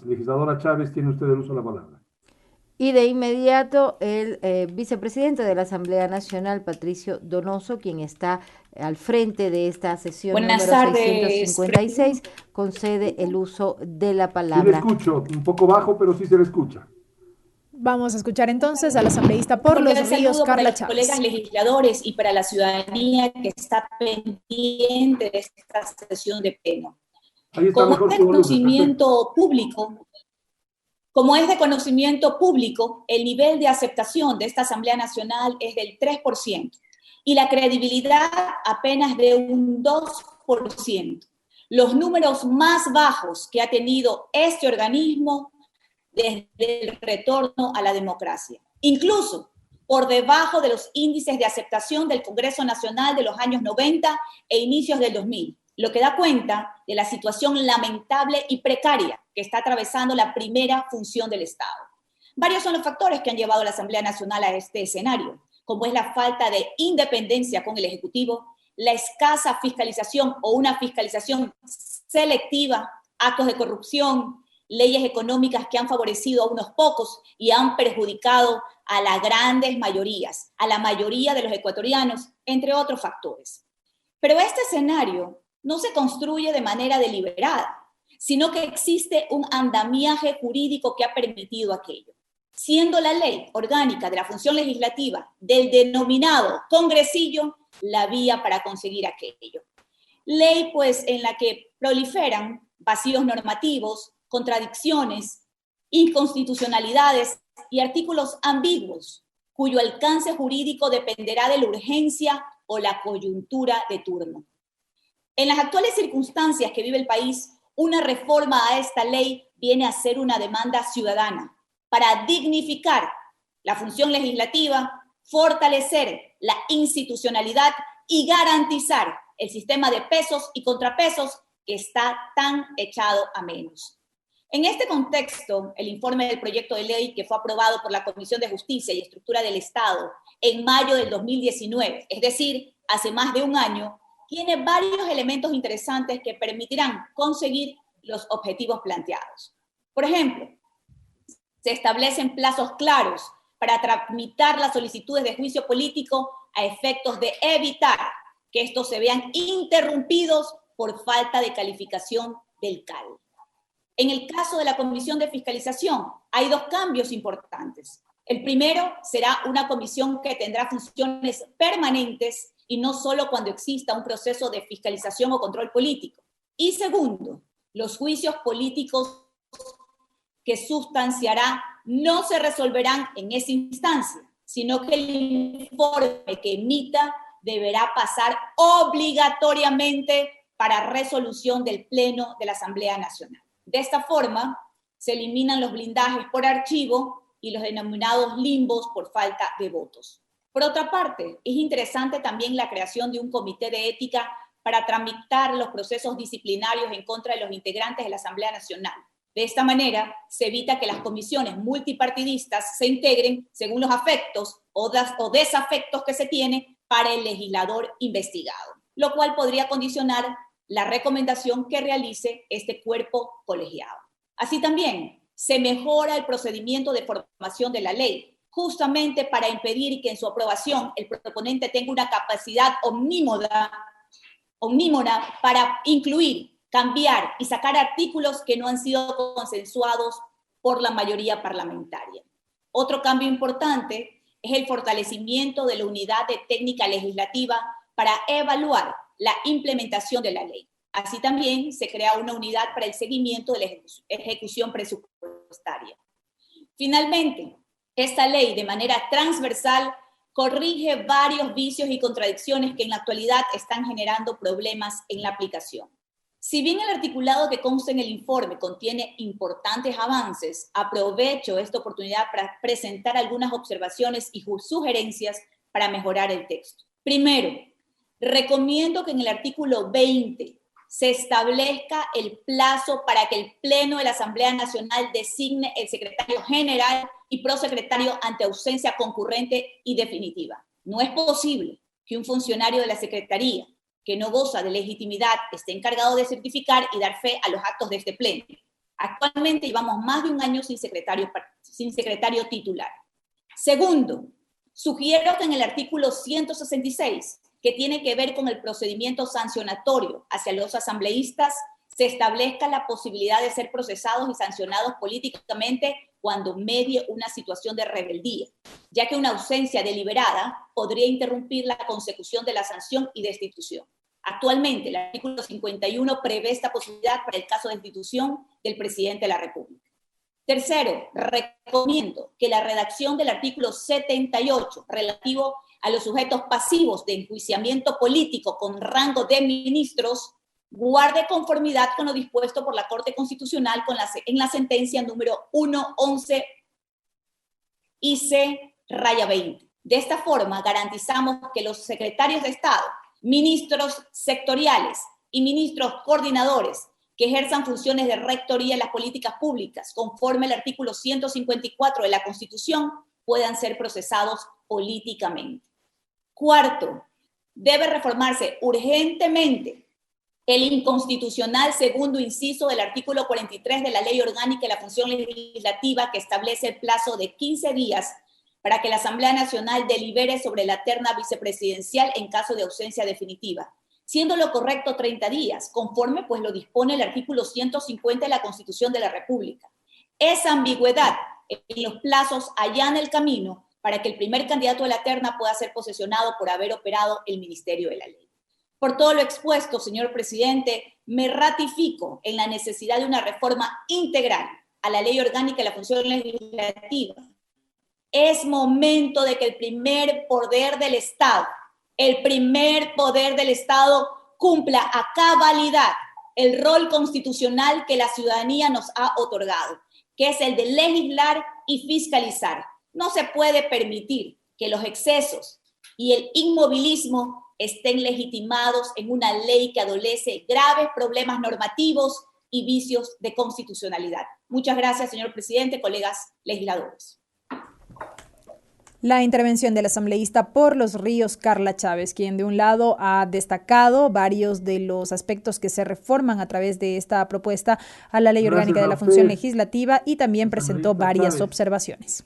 Legisladora Chávez, tiene usted el uso de la palabra. Y de inmediato el vicepresidente de la Asamblea Nacional, Patricio Donoso, quien está al frente de esta sesión Buenas número tardes, 656, presidente. concede el uso de la Sí le palabra. escucho, un poco bajo, pero sí se le escucha. Vamos a escuchar entonces a la asambleísta Un por Los cordial Ríos, saludo para Carla los colegas Chávez. legisladores y para la ciudadanía que está pendiente de esta sesión de pleno. Ahí está Como mejor es su de volumen, perfecto. conocimiento público, el nivel de aceptación de esta Asamblea Nacional es del 3% y la credibilidad apenas de un 2%. Los números más bajos que ha tenido este organismo desde el retorno a la democracia. Incluso por debajo de los índices de aceptación del Congreso Nacional de los años 90 e inicios del 2000, lo que da cuenta de la situación lamentable y precaria que está atravesando la primera función del Estado. Varios son los factores que han llevado a la Asamblea Nacional a este escenario, como es la falta de independencia con el Ejecutivo, la escasa fiscalización o una fiscalización selectiva, actos de corrupción, leyes económicas que han favorecido a unos pocos y han perjudicado a las grandes mayorías, a la mayoría de los ecuatorianos, entre otros factores. Pero este escenario no se construye de manera deliberada, sino que existe un andamiaje jurídico que ha permitido aquello. Siendo la ley orgánica de la función legislativa del denominado congresillo la vía para conseguir aquello. Ley, pues, en la que proliferan vacíos normativos, contradicciones, inconstitucionalidades y artículos ambiguos, cuyo alcance jurídico dependerá de la urgencia o la coyuntura de turno. En las actuales circunstancias que vive el país, una reforma a esta ley viene a ser una demanda ciudadana para dignificar la función legislativa, fortalecer la institucionalidad y garantizar el sistema de pesos y contrapesos que está tan echado a menos. En este contexto, el informe del proyecto de ley que fue aprobado por la Comisión de Justicia y Estructura del Estado en mayo del 2019, es decir, hace más de un año, tiene varios elementos interesantes que permitirán conseguir los objetivos planteados. Por ejemplo, se establecen plazos claros para tramitar las solicitudes de juicio político a efectos de evitar que estos se vean interrumpidos por falta de calificación del CAL. En el caso de la Comisión de Fiscalización, hay dos cambios importantes. El primero será una comisión que tendrá funciones permanentes y no solo cuando exista un proceso de fiscalización o control político. Y segundo, los juicios políticos que sustanciará no se resolverán en esa instancia, sino que el informe que emita deberá pasar obligatoriamente para resolución del Pleno de la Asamblea Nacional. De esta forma, se eliminan los blindajes por archivo y los denominados limbos por falta de votos. Por otra parte, es interesante también la creación de un comité de ética para tramitar los procesos disciplinarios en contra de los integrantes de la Asamblea Nacional. De esta manera, se evita que las comisiones multipartidistas se integren según los afectos o desafectos que se tiene para el legislador investigado, lo cual podría condicionar la recomendación que realice este cuerpo colegiado. Así también, se mejora el procedimiento de formación de la ley, justamente para impedir que en su aprobación el proponente tenga una capacidad omnímoda para incluir, cambiar y sacar artículos que no han sido consensuados por la mayoría parlamentaria. Otro cambio importante es el fortalecimiento de la unidad de técnica legislativa para evaluar la implementación de la ley. Así también se crea una unidad para el seguimiento de la ejecución presupuestaria. Finalmente, esta ley de manera transversal corrige varios vicios y contradicciones que en la actualidad están generando problemas en la aplicación. Si bien el articulado que consta en el informe contiene importantes avances, aprovecho esta oportunidad para presentar algunas observaciones y sugerencias para mejorar el texto. Primero, recomiendo que en el artículo 20 se establezca el plazo para que el Pleno de la Asamblea Nacional designe el secretario general y prosecretario ante ausencia concurrente y definitiva. No es posible que un funcionario de la Secretaría que no goza de legitimidad esté encargado de certificar y dar fe a los actos de este Pleno. Actualmente llevamos más de un año sin secretario titular. Segundo, sugiero que en el artículo 166, que tiene que ver con el procedimiento sancionatorio hacia los asambleístas, se establezca la posibilidad de ser procesados y sancionados políticamente cuando medie una situación de rebeldía, ya que una ausencia deliberada podría interrumpir la consecución de la sanción y destitución. Actualmente, el artículo 51 prevé esta posibilidad para el caso de destitución del presidente de la República. Tercero, recomiendo que la redacción del artículo 78, relativo a los sujetos pasivos de enjuiciamiento político con rango de ministros, guarde conformidad con lo dispuesto por la Corte Constitucional en la sentencia número 111 IC-20. De esta forma, garantizamos que los secretarios de Estado, ministros sectoriales y ministros coordinadores que ejerzan funciones de rectoría en las políticas públicas, conforme al artículo 154 de la Constitución, puedan ser procesados políticamente. Cuarto, debe reformarse urgentemente el inconstitucional segundo inciso del artículo 43 de la Ley Orgánica de la Función Legislativa, que establece el plazo de 15 días para que la Asamblea Nacional delibere sobre la terna vicepresidencial en caso de ausencia definitiva, siendo lo correcto 30 días, conforme pues lo dispone el artículo 150 de la Constitución de la República. Esa ambigüedad en los plazos allana el camino para que el primer candidato de la terna pueda ser posesionado por haber operado el Ministerio de la Ley. Por todo lo expuesto, señor presidente, me ratifico en la necesidad de una reforma integral a la Ley Orgánica de la Función Legislativa. Es momento de que el primer poder del Estado cumpla a cabalidad el rol constitucional que la ciudadanía nos ha otorgado, que es el de legislar y fiscalizar. No se puede permitir que los excesos y el inmovilismo estén legitimados en una ley que adolece graves problemas normativos y vicios de constitucionalidad. Muchas gracias, señor presidente, colegas legisladores. La intervención del asambleísta por Los Ríos, Carla Chávez, quien de un lado ha destacado varios de los aspectos que se reforman a través de esta propuesta a la Ley Orgánica de la Función Legislativa y también presentó varias observaciones.